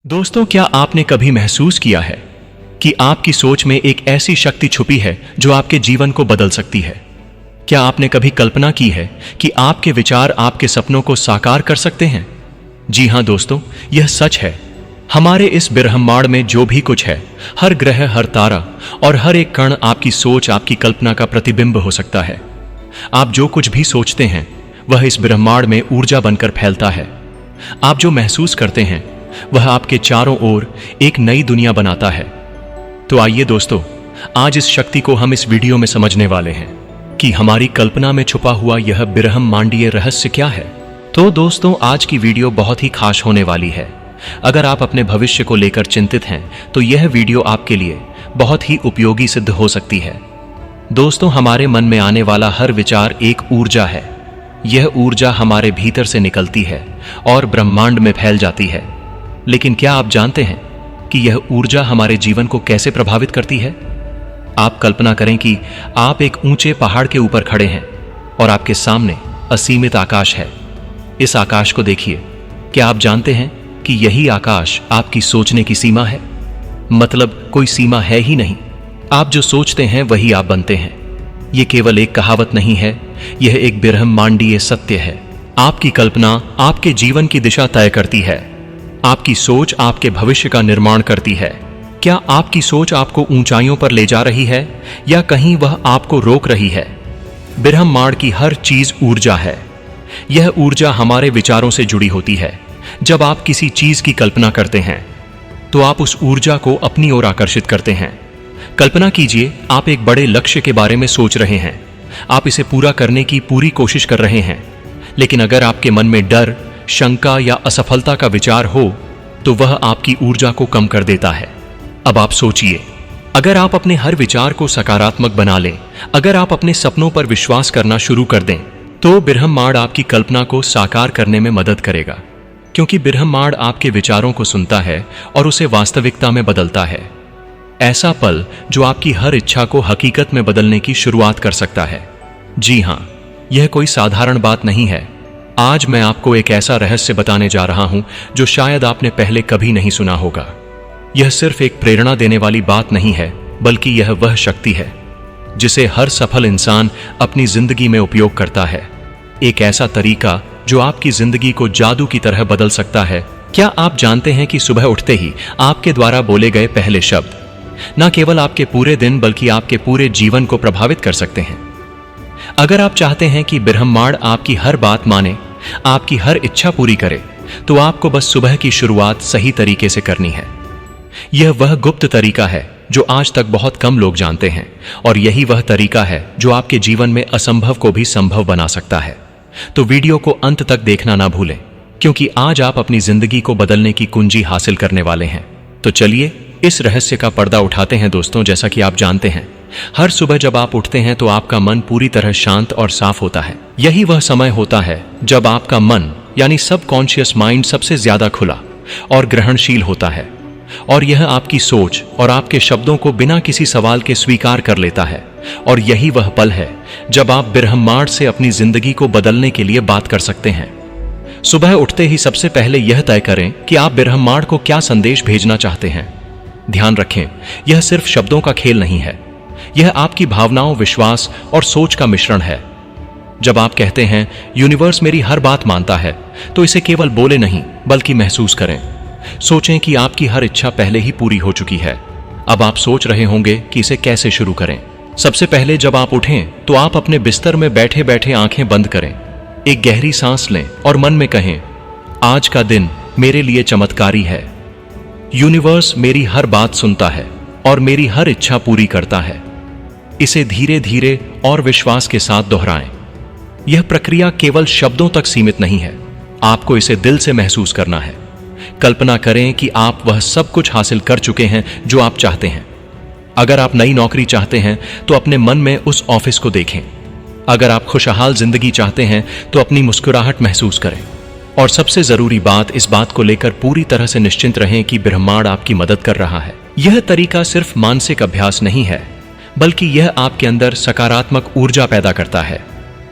दोस्तों, क्या आपने कभी महसूस किया है कि आपकी सोच में एक ऐसी शक्ति छुपी है जो आपके जीवन को बदल सकती है? क्या आपने कभी कल्पना की है कि आपके विचार आपके सपनों को साकार कर सकते हैं? जी हां दोस्तों, यह सच है। हमारे इस ब्रह्मांड में जो भी कुछ है, हर ग्रह, हर तारा और हर एक कण आपकी सोच, आपकी कल्पना का प्रतिबिंब हो सकता है। आप जो कुछ भी सोचते हैं वह इस ब्रह्मांड में ऊर्जा बनकर फैलता है। आप जो महसूस करते हैं वह आपके चारों ओर एक नई दुनिया बनाता है। तो आइए दोस्तों, आज इस शक्ति को हम इस वीडियो में समझने वाले हैं कि हमारी कल्पना में छुपा हुआ यह ब्रह्मांडीय रहस्य क्या है। तो दोस्तों, आज की वीडियो बहुत ही खास होने वाली है। अगर आप अपने भविष्य को लेकर चिंतित हैं तो यह वीडियो आपके लिए बहुत ही उपयोगी सिद्ध हो सकती है। दोस्तों, हमारे मन में आने वाला हर विचार एक ऊर्जा है। यह ऊर्जा हमारे भीतर से निकलती है और ब्रह्मांड में फैल जाती है। लेकिन क्या आप जानते हैं कि यह ऊर्जा हमारे जीवन को कैसे प्रभावित करती है? आप कल्पना करें कि आप एक ऊंचे पहाड़ के ऊपर खड़े हैं और आपके सामने असीमित आकाश है। इस आकाश को देखिए। क्या आप जानते हैं कि यही आकाश आपकी सोचने की सीमा है? मतलब कोई सीमा है ही नहीं। आप जो सोचते हैं वही आप बनते हैं। यह केवल एक कहावत नहीं है, यह एक ब्रह्मांडीय सत्य है। आपकी कल्पना आपके जीवन की दिशा तय करती है। आपकी सोच आपके भविष्य का निर्माण करती है। क्या आपकी सोच आपको ऊंचाइयों पर ले जा रही है या कहीं वह आपको रोक रही है? ब्रह्मांड की हर चीज ऊर्जा है। यह ऊर्जा हमारे विचारों से जुड़ी होती है। जब आप किसी चीज की कल्पना करते हैं तो आप उस ऊर्जा को अपनी ओर आकर्षित करते हैं। कल्पना कीजिए, आप एक बड़े लक्ष्य के बारे में सोच रहे हैं। आप इसे पूरा करने की पूरी कोशिश कर रहे हैं। लेकिन अगर आपके मन में डर, शंका या असफलता का विचार हो तो वह आपकी ऊर्जा को कम कर देता है। अब आप सोचिए, अगर आप अपने हर विचार को सकारात्मक बना लें, अगर आप अपने सपनों पर विश्वास करना शुरू कर दें, तो ब्रह्मांड आपकी कल्पना को साकार करने में मदद करेगा। क्योंकि ब्रह्मांड आपके विचारों को सुनता है और उसे वास्तविकता में बदलता है। ऐसा पल जो आपकी हर इच्छा को हकीकत में बदलने की शुरुआत कर सकता है। जी हां, यह कोई साधारण बात नहीं है। आज मैं आपको एक ऐसा रहस्य बताने जा रहा हूं जो शायद आपने पहले कभी नहीं सुना होगा। यह सिर्फ एक प्रेरणा देने वाली बात नहीं है, बल्कि यह वह शक्ति है जिसे हर सफल इंसान अपनी जिंदगी में उपयोग करता है। एक ऐसा तरीका जो आपकी जिंदगी को जादू की तरह बदल सकता है। क्या आप जानते हैं कि सुबह उठते ही आपके द्वारा बोले गए पहले शब्द न केवल आपके पूरे दिन बल्कि आपके पूरे जीवन को प्रभावित कर सकते हैं? अगर आप चाहते हैं कि ब्रह्मांड आपकी हर बात माने, आपकी हर इच्छा पूरी करे, तो आपको बस सुबह की शुरुआत सही तरीके से करनी है। यह वह गुप्त तरीका है जो आज तक बहुत कम लोग जानते हैं, और यही वह तरीका है जो आपके जीवन में असंभव को भी संभव बना सकता है। तो वीडियो को अंत तक देखना ना भूलें, क्योंकि आज आप अपनी जिंदगी को बदलने की कुंजी हासिल करने वाले हैं। तो चलिए इस रहस्य का पर्दा उठाते हैं। दोस्तों, जैसा कि आप जानते हैं, हर सुबह जब आप उठते हैं तो आपका मन पूरी तरह शांत और साफ होता है। यही वह समय होता है जब आपका मन यानी सबकॉन्शियस माइंड सबसे ज्यादा खुला और ग्रहणशील होता है, और यह आपकी सोच और आपके शब्दों को बिना किसी सवाल के स्वीकार कर लेता है। और यही वह पल है जब आप ब्रह्मांड से अपनी जिंदगी को बदलने के लिए बात कर सकते हैं। सुबह उठते ही सबसे पहले यह तय करें कि आप ब्रह्मांड को क्या संदेश भेजना चाहते हैं। ध्यान रखें, यह सिर्फ शब्दों का खेल नहीं है, यह आपकी भावनाओं, विश्वास और सोच का मिश्रण है। जब आप कहते हैं यूनिवर्स मेरी हर बात मानता है, तो इसे केवल बोले नहीं बल्कि महसूस करें। सोचें कि आपकी हर इच्छा पहले ही पूरी हो चुकी है। अब आप सोच रहे होंगे कि इसे कैसे शुरू करें। सबसे पहले जब आप उठें तो आप अपने बिस्तर में बैठे बैठे आंखें बंद करें, एक गहरी सांस लें और मन में कहें, आज का दिन मेरे लिए चमत्कारी है। यूनिवर्स मेरी हर बात सुनता है और मेरी हर इच्छा पूरी करता है। इसे धीरे धीरे और विश्वास के साथ दोहराएं। यह प्रक्रिया केवल शब्दों तक सीमित नहीं है, आपको इसे दिल से महसूस करना है। कल्पना करें कि आप वह सब कुछ हासिल कर चुके हैं जो आप चाहते हैं। अगर आप नई नौकरी चाहते हैं तो अपने मन में उस ऑफिस को देखें। अगर आप खुशहाल जिंदगी चाहते हैं तो अपनी मुस्कुराहट महसूस करें। और सबसे जरूरी बात, इस बात को लेकर पूरी तरह से निश्चिंत रहें कि ब्रह्मांड आपकी मदद कर रहा है। यह तरीका सिर्फ मानसिक अभ्यास नहीं है, बल्कि यह आपके अंदर सकारात्मक ऊर्जा पैदा करता है।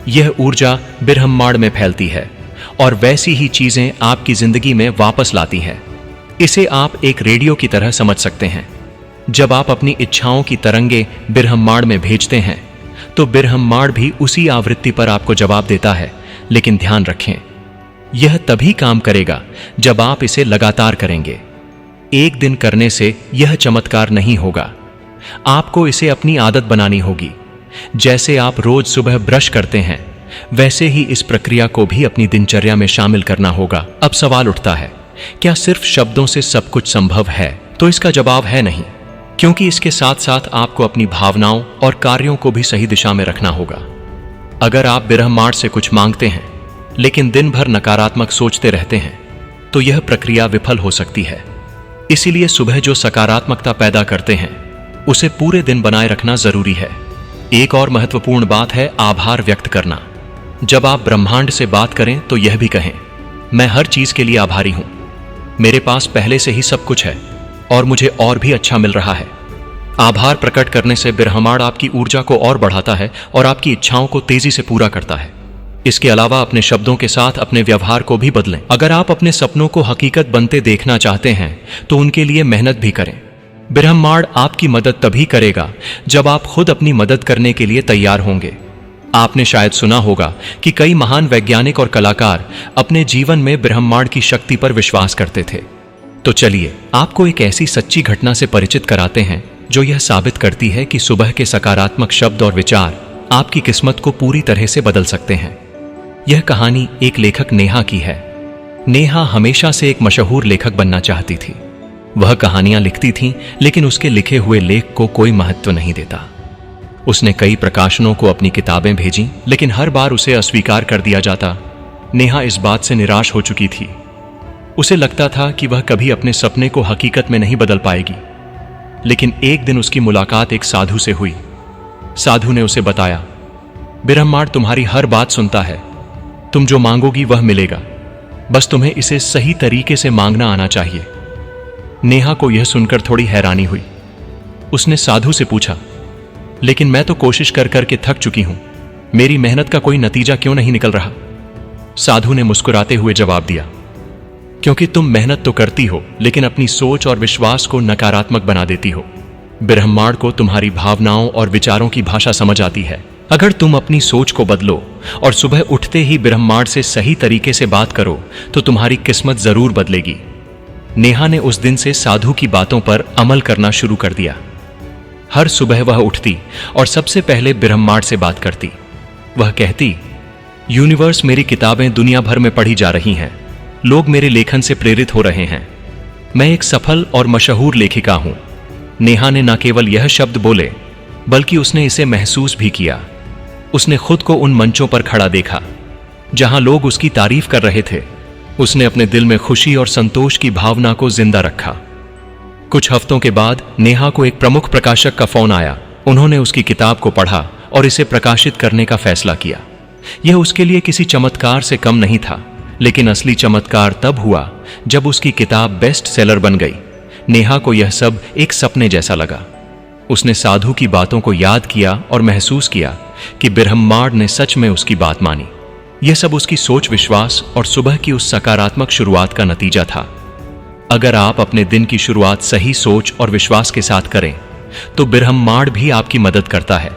यह ऊर्जा ब्रह्मांड में फैलती है और वैसी ही चीजें आपकी जिंदगी में वापस लाती हैं। इसे आप एक रेडियो की तरह समझ सकते हैं। जब आप अपनी इच्छाओं की तरंगे ब्रह्मांड में भेजते हैं तो ब्रह्मांड भी उसी आवृत्ति पर आपको जवाब देता है। लेकिन ध्यान रखें, यह तभी काम करेगा जब आप इसे लगातार करेंगे। एक दिन करने से यह चमत्कार नहीं होगा। आपको इसे अपनी आदत बनानी होगी। जैसे आप रोज सुबह ब्रश करते हैं, वैसे ही इस प्रक्रिया को भी अपनी दिनचर्या में शामिल करना होगा। अब सवाल उठता है, क्या सिर्फ शब्दों से सब कुछ संभव है? तो इसका जवाब है नहीं, क्योंकि इसके साथ साथ आपको अपनी भावनाओं और कार्यों को भी सही दिशा में रखना होगा। अगर आप ब्रह्मांड से कुछ मांगते हैं लेकिन दिन भर नकारात्मक सोचते रहते हैं तो यह प्रक्रिया विफल हो सकती है। इसीलिए सुबह जो सकारात्मकता पैदा करते हैं उसे पूरे दिन बनाए रखना जरूरी है। एक और महत्वपूर्ण बात है आभार व्यक्त करना। जब आप ब्रह्मांड से बात करें तो यह भी कहें, मैं हर चीज के लिए आभारी हूं। मेरे पास पहले से ही सब कुछ है और मुझे और भी अच्छा मिल रहा है। आभार प्रकट करने से ब्रह्मांड आपकी ऊर्जा को और बढ़ाता है और आपकी इच्छाओं को तेजी से पूरा करता है। इसके अलावा अपने शब्दों के साथ अपने व्यवहार को भी बदलें। अगर आप अपने सपनों को हकीकत बनते देखना चाहते हैं तो उनके लिए मेहनत भी करें। ब्रह्मांड आपकी मदद तभी करेगा जब आप खुद अपनी मदद करने के लिए तैयार होंगे। आपने शायद सुना होगा कि कई महान वैज्ञानिक और कलाकार अपने जीवन में ब्रह्मांड की शक्ति पर विश्वास करते थे। तो चलिए आपको एक ऐसी सच्ची घटना से परिचित कराते हैं जो यह साबित करती है कि सुबह के सकारात्मक शब्द और विचार आपकी किस्मत को पूरी तरह से बदल सकते हैं। यह कहानी एक लेखक नेहा की है। नेहा हमेशा से एक मशहूर लेखक बनना चाहती थी। वह कहानियां लिखती थी लेकिन उसके लिखे हुए लेख को कोई महत्व नहीं देता। उसने कई प्रकाशनों को अपनी किताबें भेजी लेकिन हर बार उसे अस्वीकार कर दिया जाता। नेहा इस बात से निराश हो चुकी थी। उसे लगता था कि वह कभी अपने सपने को हकीकत में नहीं बदल पाएगी। लेकिन एक दिन उसकी मुलाकात एक साधु से हुई। साधु ने उसे बताया, ब्रह्मांड तुम्हारी हर बात सुनता है। तुम जो मांगोगी वह मिलेगा, बस तुम्हें इसे सही तरीके से मांगना आना चाहिए। नेहा को यह सुनकर थोड़ी हैरानी हुई। उसने साधु से पूछा, लेकिन मैं तो कोशिश कर करके थक चुकी हूं। मेरी मेहनत का कोई नतीजा क्यों नहीं निकल रहा? साधु ने मुस्कुराते हुए जवाब दिया, क्योंकि तुम मेहनत तो करती हो लेकिन अपनी सोच और विश्वास को नकारात्मक बना देती हो। ब्रह्मांड को तुम्हारी भावनाओं और विचारों की भाषा समझ आती है। अगर तुम अपनी सोच को बदलो और सुबह उठते ही ब्रह्मांड से सही तरीके से बात करो तो तुम्हारी किस्मत जरूर बदलेगी। नेहा ने उस दिन से साधु की बातों पर अमल करना शुरू कर दिया। हर सुबह वह उठती और सबसे पहले ब्रह्मांड से बात करती। वह कहती, यूनिवर्स, मेरी किताबें दुनिया भर में पढ़ी जा रही हैं। लोग मेरे लेखन से प्रेरित हो रहे हैं। मैं एक सफल और मशहूर लेखिका हूं। नेहा ने न केवल यह शब्द बोले बल्कि उसने इसे महसूस भी किया। उसने खुद को उन मंचों पर खड़ा देखा जहां लोग उसकी तारीफ कर रहे थे। उसने अपने दिल में खुशी और संतोष की भावना को जिंदा रखा। कुछ हफ्तों के बाद नेहा को एक प्रमुख प्रकाशक का फोन आया। उन्होंने उसकी किताब को पढ़ा और इसे प्रकाशित करने का फैसला किया। यह उसके लिए किसी चमत्कार से कम नहीं था, लेकिन असली चमत्कार तब हुआ जब उसकी किताब बेस्ट सेलर बन गई। नेहा को यह सब एक सपने जैसा लगा। उसने साधु की बातों को याद किया और महसूस किया कि ब्रह्मांड ने सच में उसकी बात मानी। यह सब उसकी सोच, विश्वास और सुबह की उस सकारात्मक शुरुआत का नतीजा था। अगर आप अपने दिन की शुरुआत सही सोच और विश्वास के साथ करें तो ब्रह्मांड भी आपकी मदद करता है।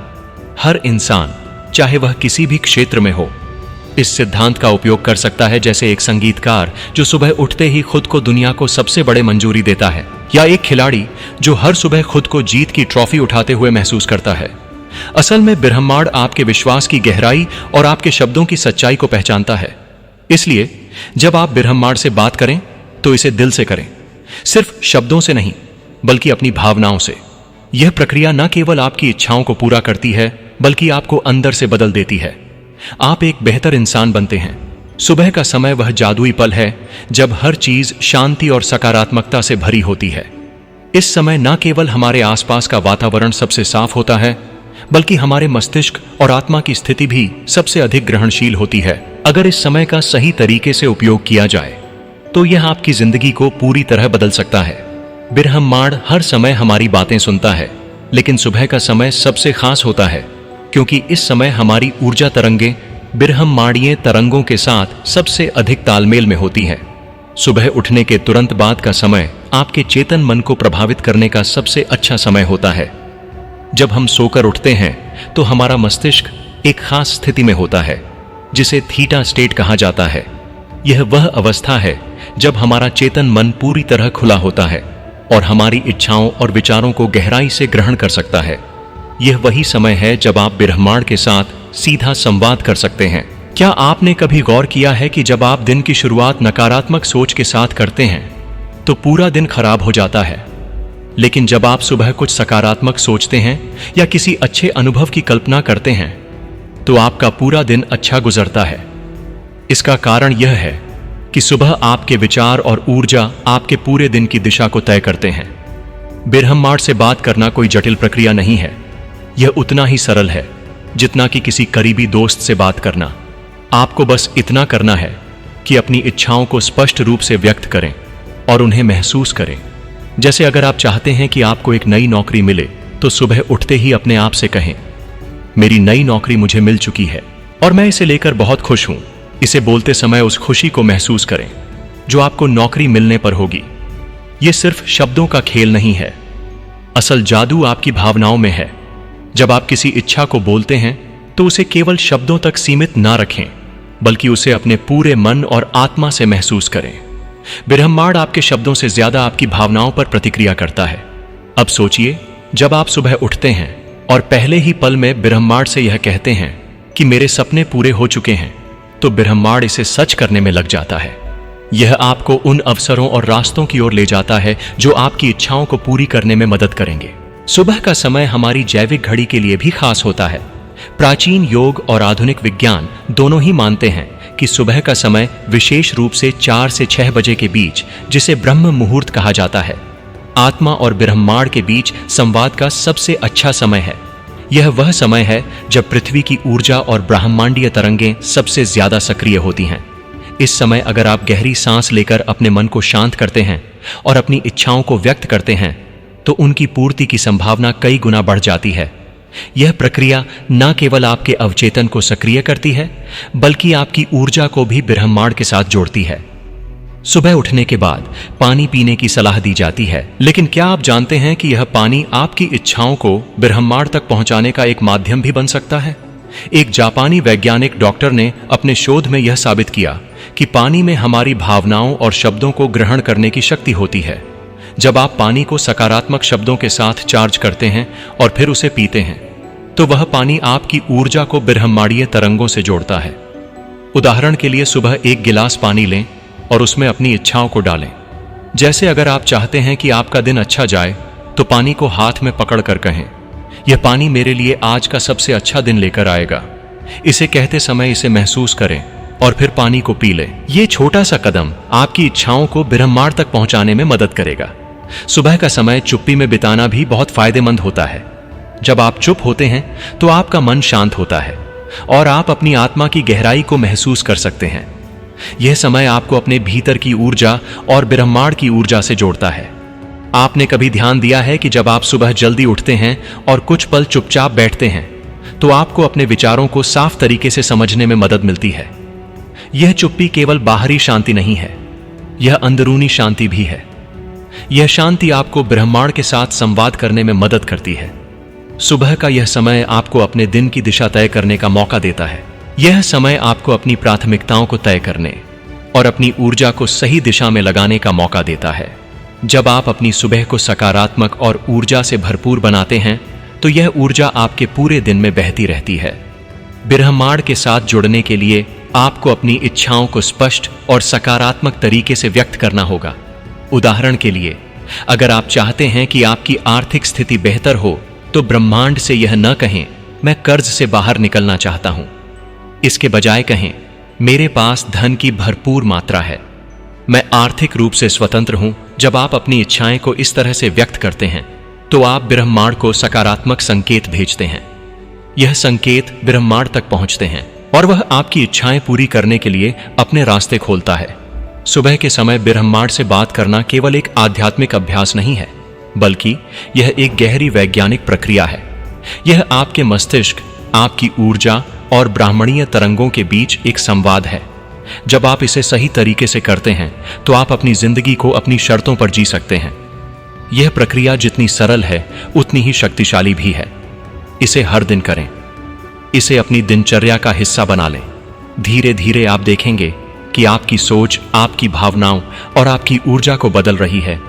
हर इंसान, चाहे वह किसी भी क्षेत्र में हो, इस सिद्धांत का उपयोग कर सकता है। जैसे एक संगीतकार जो सुबह उठते ही खुद को दुनिया को सबसे बड़े मंजूरी देता है, या एक खिलाड़ी जो हर सुबह खुद को जीत की ट्रॉफी उठाते हुए महसूस करता है। असल में ब्रह्मांड आपके विश्वास की गहराई और आपके शब्दों की सच्चाई को पहचानता है। इसलिए जब आप ब्रह्मांड से बात करें तो इसे दिल से करें, सिर्फ शब्दों से नहीं बल्कि अपनी भावनाओं से। यह प्रक्रिया न केवल आपकी इच्छाओं को पूरा करती है बल्कि आपको अंदर से बदल देती है। आप एक बेहतर इंसान बनते हैं। सुबह का समय वह जादुई पल है जब हर चीज शांति और सकारात्मकता से भरी होती है। इस समय न केवल हमारे आसपास का वातावरण सबसे साफ होता है बल्कि हमारे मस्तिष्क और आत्मा की स्थिति भी सबसे अधिक ग्रहणशील होती है। अगर इस समय का सही तरीके से उपयोग किया जाए तो यह आपकी जिंदगी को पूरी तरह बदल सकता है। ब्रह्मांड हर समय हमारी बातें सुनता है, लेकिन सुबह का समय सबसे खास होता है क्योंकि इस समय हमारी ऊर्जा तरंगें ब्रह्मांडीय तरंगों के साथ सबसे अधिक तालमेल में होती हैं। सुबह उठने के तुरंत बाद का समय आपके चेतन मन को प्रभावित करने का सबसे अच्छा समय होता है। जब हम सोकर उठते हैं तो हमारा मस्तिष्क एक खास स्थिति में होता है जिसे थीटा स्टेट कहा जाता है। यह वह अवस्था है जब हमारा चेतन मन पूरी तरह खुला होता है और हमारी इच्छाओं और विचारों को गहराई से ग्रहण कर सकता है। यह वही समय है जब आप ब्रह्मांड के साथ सीधा संवाद कर सकते हैं। क्या आपने कभी गौर किया है कि जब आप दिन की शुरुआत नकारात्मक सोच के साथ करते हैं तो पूरा दिन खराब हो जाता है, लेकिन जब आप सुबह कुछ सकारात्मक सोचते हैं या किसी अच्छे अनुभव की कल्पना करते हैं तो आपका पूरा दिन अच्छा गुजरता है। इसका कारण यह है कि सुबह आपके विचार और ऊर्जा आपके पूरे दिन की दिशा को तय करते हैं। ब्रह्मांड से बात करना कोई जटिल प्रक्रिया नहीं है। यह उतना ही सरल है जितना कि किसी करीबी दोस्त से बात करना। आपको बस इतना करना है कि अपनी इच्छाओं को स्पष्ट रूप से व्यक्त करें और उन्हें महसूस करें। जैसे अगर आप चाहते हैं कि आपको एक नई नौकरी मिले तो सुबह उठते ही अपने आप से कहें, मेरी नई नौकरी मुझे मिल चुकी है और मैं इसे लेकर बहुत खुश हूं। इसे बोलते समय उस खुशी को महसूस करें जो आपको नौकरी मिलने पर होगी। यह सिर्फ शब्दों का खेल नहीं है, असल जादू आपकी भावनाओं में है। जब आप किसी इच्छा को बोलते हैं तो उसे केवल शब्दों तक सीमित ना रखें, बल्कि उसे अपने पूरे मन और आत्मा से महसूस करें। ब्रह्मांड आपके शब्दों से ज्यादा आपकी भावनाओं पर प्रतिक्रिया करता है। अब सोचिए, जब आप सुबह उठते हैं और पहले ही पल में ब्रह्मांड से यह कहते हैं कि मेरे सपने पूरे हो चुके हैं, तो ब्रह्मांड इसे सच करने में लग जाता है। यह आपको उन अवसरों और रास्तों की ओर ले जाता है जो आपकी इच्छाओं को पूरी करने में मदद करेंगे। सुबह का समय हमारी जैविक घड़ी के लिए भी खास होता है। प्राचीन योग और आधुनिक विज्ञान दोनों ही मानते हैं कि सुबह का समय विशेष रूप से 4 से 6 बजे के बीच, जिसे ब्रह्म मुहूर्त कहा जाता है, आत्मा और ब्रह्मांड के बीच संवाद का सबसे अच्छा समय है। यह वह समय है जब पृथ्वी की ऊर्जा और ब्रह्मांडीय तरंगें सबसे ज्यादा सक्रिय होती हैं। इस समय अगर आप गहरी सांस लेकर अपने मन को शांत करते हैं और अपनी इच्छाओं को व्यक्त करते हैं तो उनकी पूर्ति की संभावना कई गुना बढ़ जाती है। यह प्रक्रिया न केवल आपके अवचेतन को सक्रिय करती है, बल्कि आपकी ऊर्जा को भी ब्रह्मांड के साथ जोड़ती है। सुबह उठने के बाद पानी पीने की सलाह दी जाती है, लेकिन क्या आप जानते हैं कि यह पानी आपकी इच्छाओं को ब्रह्मांड तक पहुंचाने का एक माध्यम भी बन सकता है? एक जापानी वैज्ञानिक डॉक्टर ने अपने शोध में यह साबित किया कि पानी में हमारी भावनाओं और शब्दों को ग्रहण करने की शक्ति होती है। जब आप पानी को सकारात्मक शब्दों के साथ चार्ज करते हैं और फिर उसे पीते हैं, तो वह पानी आपकी ऊर्जा को ब्रह्मांडीय तरंगों से जोड़ता है। उदाहरण के लिए, सुबह एक गिलास पानी लें और उसमें अपनी इच्छाओं को डालें। जैसे अगर आप चाहते हैं कि आपका दिन अच्छा जाए, तो पानी को हाथ में पकड़कर कहें, यह पानी मेरे लिए आज का सबसे अच्छा दिन लेकर आएगा। इसे कहते समय इसे महसूस करें और फिर पानी को पी लें। यह छोटा सा कदम आपकी इच्छाओं को ब्रह्मांड तक पहुंचाने में मदद करेगा। सुबह का समय चुप्पी में बिताना भी बहुत फायदेमंद होता है। जब आप चुप होते हैं तो आपका मन शांत होता है और आप अपनी आत्मा की गहराई को महसूस कर सकते हैं। यह समय आपको अपने भीतर की ऊर्जा और ब्रह्मांड की ऊर्जा से जोड़ता है। आपने कभी ध्यान दिया है कि जब आप सुबह जल्दी उठते हैं और कुछ पल चुपचाप बैठते हैं तो आपको अपने विचारों को साफ तरीके से समझने में मदद मिलती है। यह चुप्पी केवल बाहरी शांति नहीं है, यह अंदरूनी शांति भी है। यह शांति आपको ब्रह्मांड के साथ संवाद करने में मदद करती है। सुबह का यह समय आपको अपने दिन की दिशा तय करने का मौका देता है। यह समय आपको अपनी प्राथमिकताओं को तय करने और अपनी ऊर्जा को सही दिशा में लगाने का मौका देता है। जब आप अपनी सुबह को सकारात्मक और ऊर्जा से भरपूर बनाते हैं तो यह ऊर्जा आपके पूरे दिन में बहती रहती है। ब्रह्मांड के साथ जुड़ने के लिए आपको अपनी इच्छाओं को स्पष्ट और सकारात्मक तरीके से व्यक्त करना होगा। उदाहरण के लिए, अगर आप चाहते हैं कि आपकी आर्थिक स्थिति बेहतर हो तो ब्रह्मांड से यह न कहें, मैं कर्ज से बाहर निकलना चाहता हूं। इसके बजाय कहें, मेरे पास धन की भरपूर मात्रा है, मैं आर्थिक रूप से स्वतंत्र हूं। जब आप अपनी इच्छाएं को इस तरह से व्यक्त करते हैं तो आप ब्रह्मांड को सकारात्मक संकेत भेजते हैं। यह संकेत ब्रह्मांड तक पहुंचते हैं और वह आपकी इच्छाएं पूरी करने के लिए अपने रास्ते खोलता है। सुबह के समय ब्रह्मांड से बात करना केवल एक आध्यात्मिक अभ्यास नहीं है, बल्कि यह एक गहरी वैज्ञानिक प्रक्रिया है। यह आपके मस्तिष्क, आपकी ऊर्जा और ब्राह्मणीय तरंगों के बीच एक संवाद है। जब आप इसे सही तरीके से करते हैं तो आप अपनी जिंदगी को अपनी शर्तों पर जी सकते हैं। यह प्रक्रिया जितनी सरल है उतनी ही शक्तिशाली भी है। इसे हर दिन करें, इसे अपनी दिनचर्या का हिस्सा बना लें। धीरे धीरे आप देखेंगे कि आपकी सोच, आपकी भावनाओं और आपकी ऊर्जा को बदल रही है,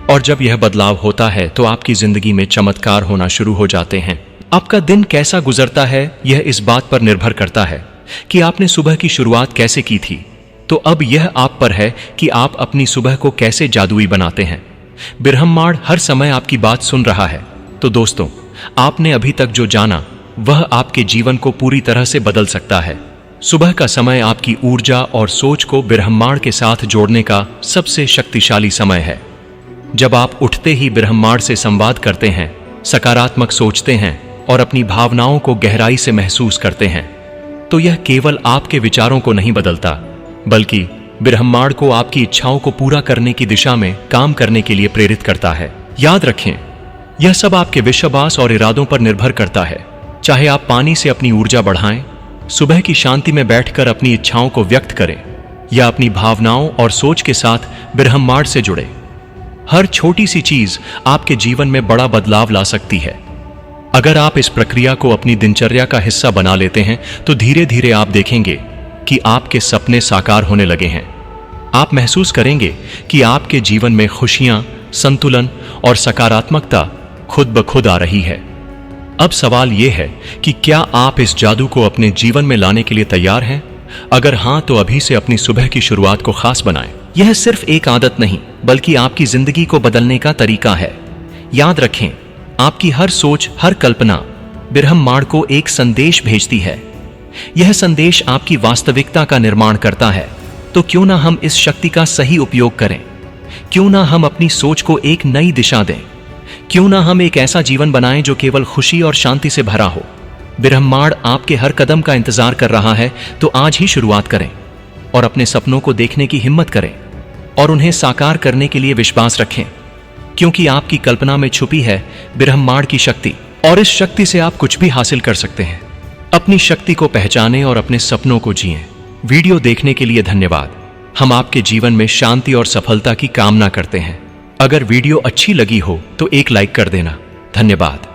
और जब यह बदलाव होता है तो आपकी जिंदगी में चमत्कार होना शुरू हो जाते हैं। आपका दिन कैसा गुजरता है यह इस बात पर निर्भर करता है कि आपने सुबह की शुरुआत कैसे की थी। तो अब यह आप पर है कि आप अपनी सुबह को कैसे जादुई बनाते हैं। ब्रह्मांड हर समय आपकी बात सुन रहा है। तो दोस्तों, आपने अभी तक जो जाना वह आपके जीवन को पूरी तरह से बदल सकता है। सुबह का समय आपकी ऊर्जा और सोच को ब्रह्मांड के साथ जोड़ने का सबसे शक्तिशाली समय है। जब आप उठते ही ब्रह्मांड से संवाद करते हैं, सकारात्मक सोचते हैं और अपनी भावनाओं को गहराई से महसूस करते हैं, तो यह केवल आपके विचारों को नहीं बदलता, बल्कि ब्रह्मांड को आपकी इच्छाओं को पूरा करने की दिशा में काम करने के लिए प्रेरित करता है। याद रखें, यह सब आपके विश्वास और इरादों पर निर्भर करता है। चाहे आप पानी से अपनी ऊर्जा बढ़ाएं, सुबह की शांति में बैठकर अपनी इच्छाओं को व्यक्त करें, या अपनी भावनाओं और सोच के साथ ब्रह्मांड से जुड़े, हर छोटी सी चीज आपके जीवन में बड़ा बदलाव ला सकती है। अगर आप इस प्रक्रिया को अपनी दिनचर्या का हिस्सा बना लेते हैं तो धीरे धीरे आप देखेंगे कि आपके सपने साकार होने लगे हैं। आप महसूस करेंगे कि आपके जीवन में खुशियां, संतुलन और सकारात्मकता खुद ब खुद आ रही है। अब सवाल यह है कि क्या आप इस जादू को अपने जीवन में लाने के लिए तैयार हैं? अगर हां, तो अभी से अपनी सुबह की शुरुआत को खास बनाएं। यह सिर्फ एक आदत नहीं, बल्कि आपकी जिंदगी को बदलने का तरीका है। याद रखें, आपकी हर सोच, हर कल्पना ब्रह्मांड को एक संदेश भेजती है। यह संदेश आपकी वास्तविकता का निर्माण करता है। तो क्यों ना हम इस शक्ति का सही उपयोग करें? क्यों ना हम अपनी सोच को एक नई दिशा दें? क्यों ना हम एक ऐसा जीवन बनाएं जो केवल खुशी और शांति से भरा हो? ब्रह्मांड आपके हर कदम का इंतजार कर रहा है। तो आज ही शुरुआत करें और अपने सपनों को देखने की हिम्मत करें और उन्हें साकार करने के लिए विश्वास रखें, क्योंकि आपकी कल्पना में छुपी है ब्रह्मांड की शक्ति, और इस शक्ति से आप कुछ भी हासिल कर सकते हैं। अपनी शक्ति को पहचानें और अपने सपनों को जिएं। वीडियो देखने के लिए धन्यवाद। हम आपके जीवन में शांति और सफलता की कामना करते हैं। अगर वीडियो अच्छी लगी हो तो एक लाइक कर देना। धन्यवाद।